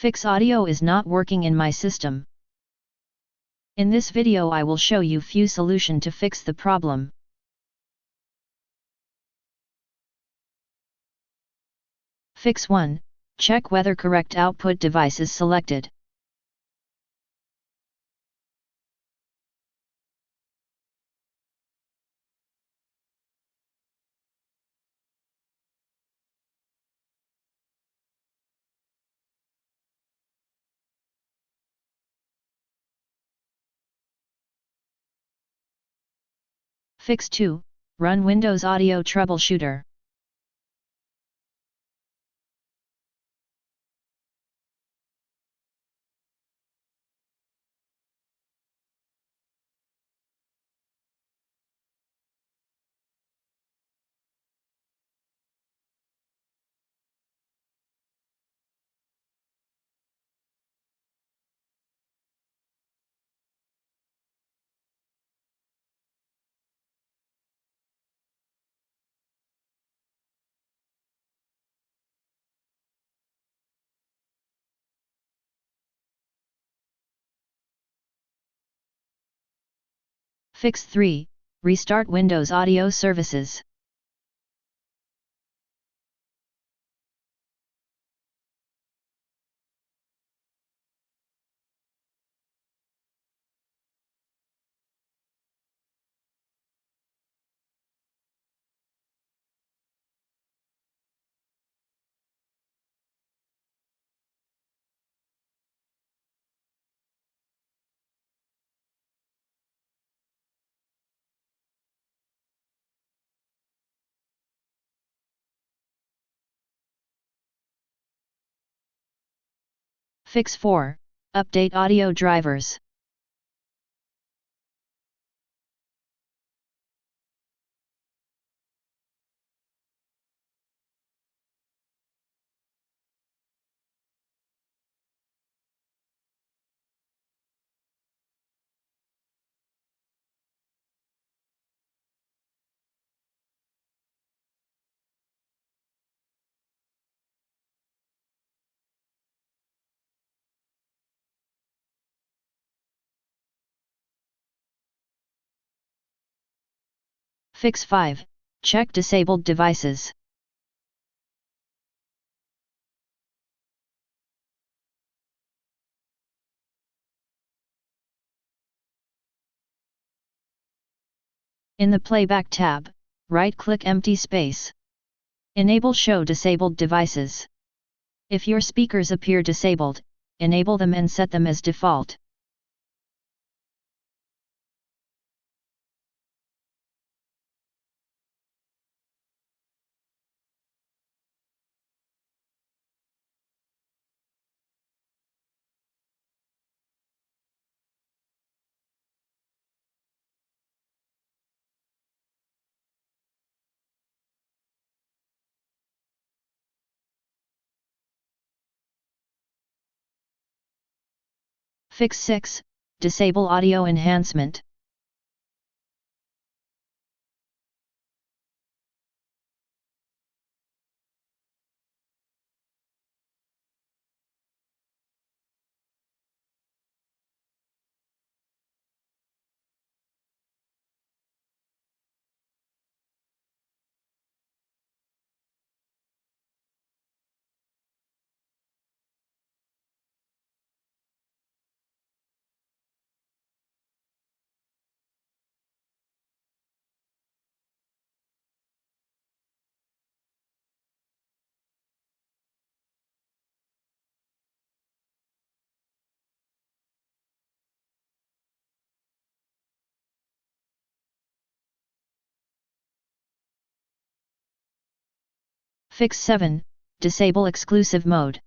Fix audio is not working in my system. In this video I will show you few solution to fix the problem. Fix 1. Check whether correct output device is selected. Fix 2. Run Windows Audio Troubleshooter. Fix 3. Restart Windows Audio Services. Fix 4. Update audio drivers. Fix 5. Check disabled devices. In the Playback tab, right-click empty space. Enable Show Disabled Devices. If your speakers appear disabled, enable them and set them as default. Fix 6. Disable audio enhancement. Fix 7. Disable exclusive mode.